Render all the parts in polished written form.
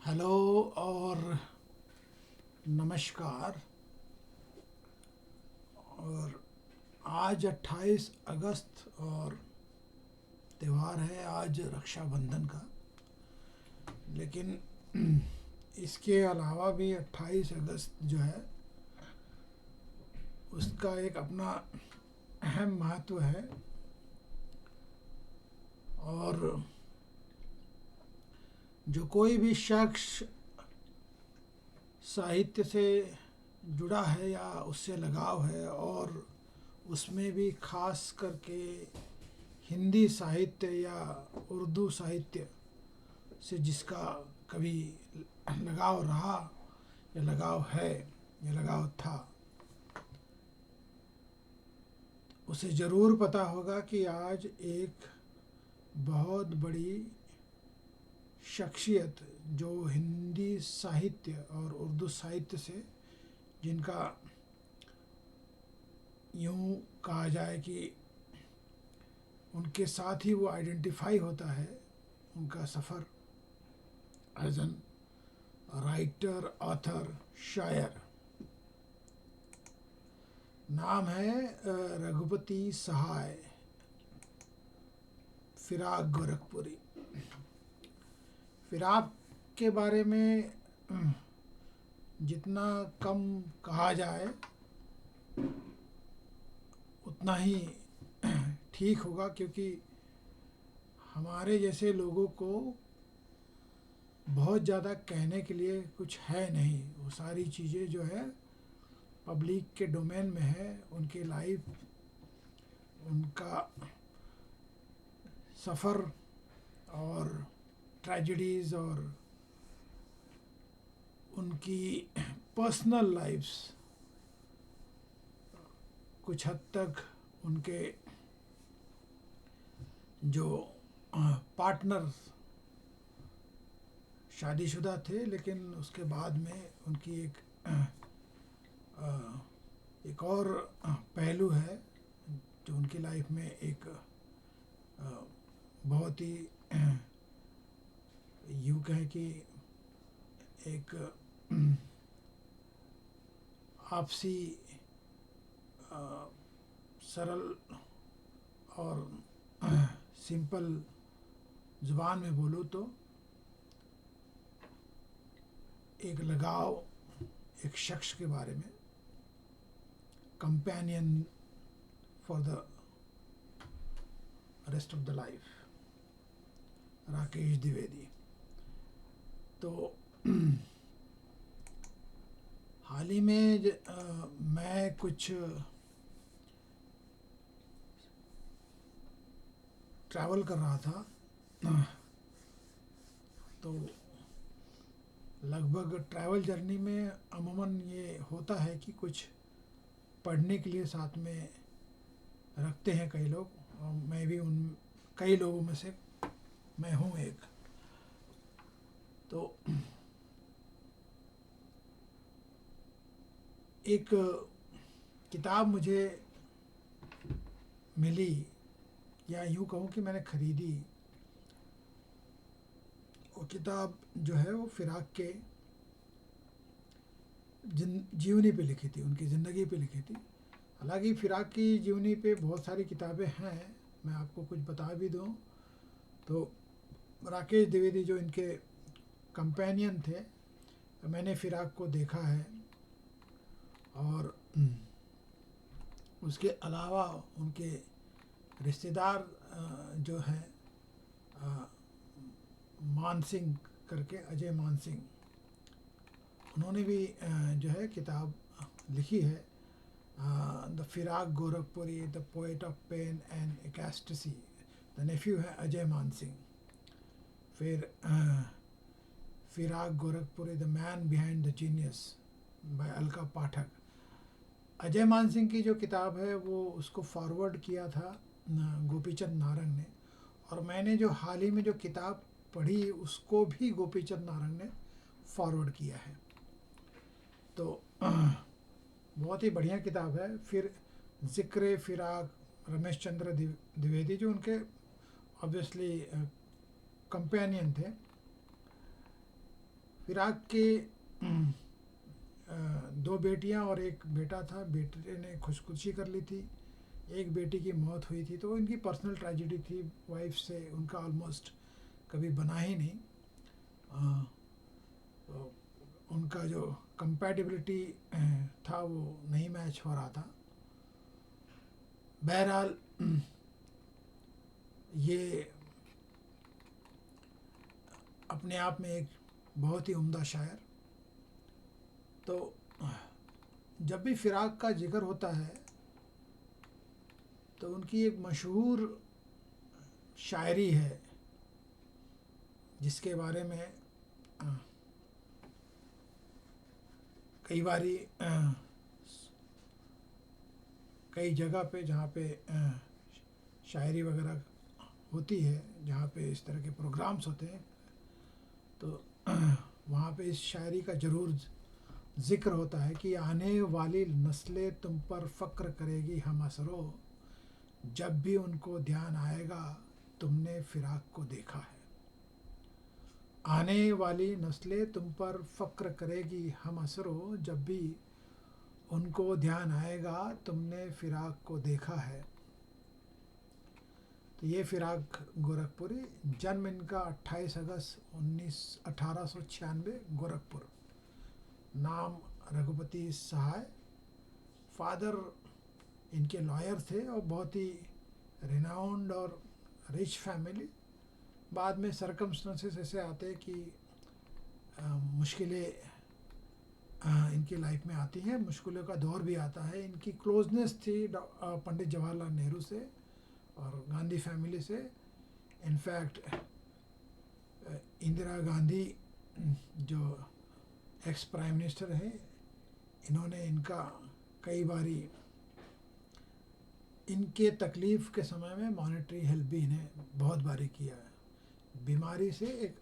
Hello और नमस्कार। और आज 28 अगस्त और त्यौहार है आज रक्षाबंधन का। लेकिन इसके अलावा भी 28 अगस्त जो है उसका एक अपना अहम महत्व है। और जो कोई भी शख्स साहित्य से जुड़ा है या उससे लगाव है, और उसमें भी खास करके हिंदी साहित्य या उर्दू साहित्य से जिसका कभी लगाव रहा या लगाव है या लगाव था, उसे ज़रूर पता होगा कि आज एक बहुत बड़ी शख्सियत जो हिंदी साहित्य और उर्दू साहित्य से जिनका यूँ कहा जाए कि उनके साथ ही वो आइडेंटिफाई होता है, उनका सफ़र एज एन राइटर, ऑथर, शायर। नाम है रघुपति सहाय फिराक गोरखपुरी। फिराक के बारे में जितना कम कहा जाए उतना ही ठीक होगा, क्योंकि हमारे जैसे लोगों को बहुत ज़्यादा कहने के लिए कुछ है नहीं। वो सारी चीज़ें जो है पब्लिक के डोमेन में है। उनकी लाइफ, उनका सफ़र और ट्रेजेडीज़ और उनकी पर्सनल लाइफ्स, कुछ हद तक उनके जो पार्टनर शादीशुदा थे, लेकिन उसके बाद में उनकी एक और पहलू है जो उनकी लाइफ में एक बहुत ही यूँ कहें कि एक आपसी सरल और सिंपल ज़ुबान में बोलूँ तो एक लगाव एक शख्स के बारे में, companion for the rest of the life, Rakesh Dwivedi. तो हाल ही में मैं कुछ ट्रैवल कर रहा था, तो लगभग ट्रैवल जर्नी में अमूमन ये होता है कि कुछ पढ़ने के लिए साथ में रखते हैं कई लोग, और मैं भी उन कई लोगों में से मैं हूँ एक। तो एक किताब मुझे मिली, या यूँ कहूँ कि मैंने ख़रीदी। वो किताब जो है वो फिराक के जीवनी पे लिखी थी, उनकी ज़िंदगी पे लिखी थी। हालांकि फ़िराक की जीवनी पे बहुत सारी किताबें हैं, मैं आपको कुछ बता भी दूँ तो राकेश द्विवेदी जो इनके कंपेनियन थे, तो मैंने फ़िराक को देखा है। और उसके अलावा उनके रिश्तेदार जो हैं मान सिंह करके, अजय मान सिंह, उन्होंने भी जो है किताब लिखी है, the Firaq Gorakhpuri, the poet of pain and ecstasy. The nephew है अजय मान सिंह। फिर Firaq Gorakhpuri, the man behind the genius by Alka Pathak. Ajay Maan Singh की जो किताब है वो उसको फॉरवर्ड किया था गोपीचंद नारंग ने, और मैंने जो हाल ही में जो किताब पढ़ी उसको भी गोपीचंद नारंग ने फॉरवर्ड किया है। तो बहुत ही बढ़िया किताब है। फिर ज़िक्र फिराक, रमेश चंद्र द्विवेदी, जो उनके ऑब्वियसली कंपेनियन थे। फिराक के 2 बेटियां और 1 बेटा था। बेटे ने खुदकुशी कर ली थी, एक बेटी की मौत हुई थी। तो इनकी पर्सनल ट्रेजेडी थी, वाइफ से उनका ऑलमोस्ट कभी बना ही नहीं। तो उनका जो कंपैटिबिलिटी था वो नहीं मैच हो रहा था। बहरहाल ये अपने आप में एक बहुत ही उम्दा शायर। तो जब भी फिराक का जिक्र होता है तो उनकी एक मशहूर शायरी है जिसके बारे में कई बारी कई जगह पे जहाँ पे शायरी वगैरह होती है, जहाँ पे इस तरह के प्रोग्राम्स होते हैं, तो वहाँ पे इस शायरी का ज़रूर ज़िक्र होता है कि आने वाली नस्लें तुम पर फ़क्र करेगी हम असरो, जब भी उनको ध्यान आएगा तुमने फिराक को देखा है। आने वाली नस्लें तुम पर फ़क्र करेगी हम असरो, जब भी उनको ध्यान आएगा तुमने फिराक को देखा है। तो ये फिराक गोरखपुरी, जन्म इनका 28 अगस्त 1896 गोरखपुर, नाम रघुपति सहाय। फादर इनके लॉयर थे और बहुत ही रिनाउंड और रिच फैमिली। बाद में सरकमस्टेंसेस ऐसे आते कि मुश्किलें इनकी लाइफ में आती हैं, मुश्किलों का दौर भी आता है। इनकी क्लोजनेस थी पंडित जवाहरलाल नेहरू से और गांधी फैमिली से। इनफैक्ट इंदिरा गांधी जो एक्स प्राइम मिनिस्टर हैं, इन्होंने इनका कई बारी इनके तकलीफ़ के समय में मॉनेटरी हेल्प भी इन्हें बहुत बारी किया है। बीमारी से एक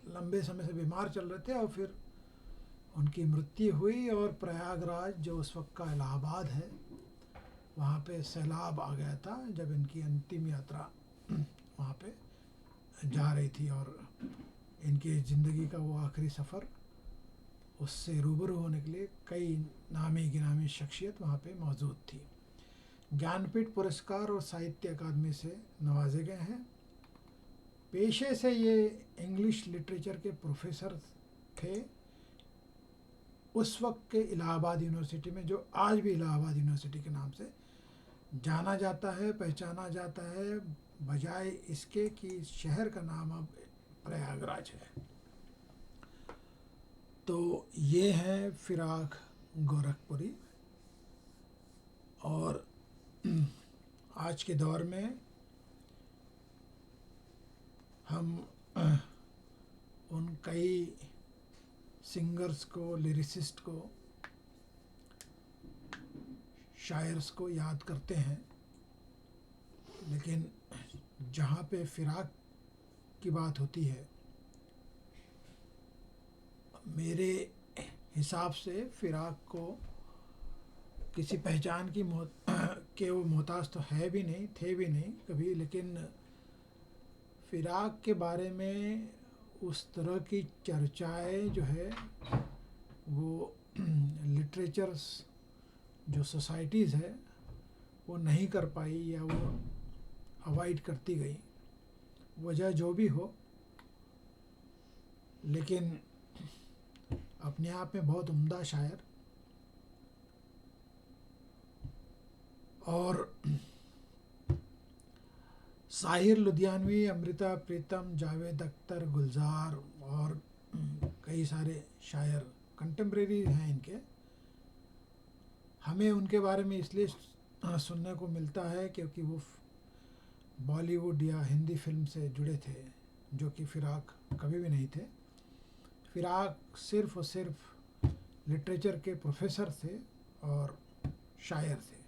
लंबे समय से बीमार चल रहे थे और फिर उनकी मृत्यु हुई और प्रयागराज जो उस वक्त का इलाहाबाद है, वहाँ पे सैलाब आ गया था जब इनकी अंतिम यात्रा वहाँ पे जा रही थी और इनकी ज़िंदगी का वो आखिरी सफ़र, उससे रूबरू होने के लिए कई नामी गिनामी शख्सियत वहाँ पे मौजूद थी। ज्ञानपीठ पुरस्कार और साहित्य अकादमी से नवाजे गए हैं। पेशे से ये इंग्लिश लिटरेचर के प्रोफेसर थे उस वक्त के इलाहाबाद यूनिवर्सिटी में, जो आज भी इलाहाबाद यूनिवर्सिटी के नाम से जाना जाता है, पहचाना जाता है, बजाय इसके कि शहर का नाम अब प्रयागराज है। तो ये है फिराक गोरखपुरी। और आज के दौर में हम उन कई सिंगर्स को, लिरिसिस्ट को, शायर्स को याद करते हैं, लेकिन जहाँ पे फिराक की बात होती है, मेरे हिसाब से फिराक को किसी पहचान की के वो मोहताज तो है भी नहीं, थे भी नहीं कभी, लेकिन फिराक के बारे में उस तरह की चर्चाएं जो है वो लिटरेचर्स जो सोसाइटीज़ है वो नहीं कर पाई या वो अवॉइड करती गई, वजह जो भी हो, लेकिन अपने आप में बहुत उम्दा शायर। और साहिर लुधियानवी, अमृता प्रीतम, जावेद अख्तर, गुलजार और कई सारे शायर कंटेम्प्रेरी हैं इनके। हमें उनके बारे में इसलिए सुनने को मिलता है क्योंकि वो बॉलीवुड या हिंदी फिल्म से जुड़े थे, जो कि फिराक कभी भी नहीं थे। फिराक सिर्फ़ और सिर्फ लिटरेचर के प्रोफेसर थे और शायर थे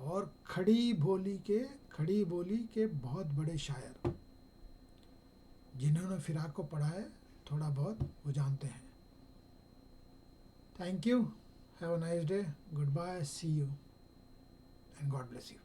और खड़ी बोली के बहुत बड़े शायर। जिन्होंने फिराक को पढ़ा है थोड़ा बहुत वो जानते हैं। Thank you, have a nice day, goodbye, see you and God bless you.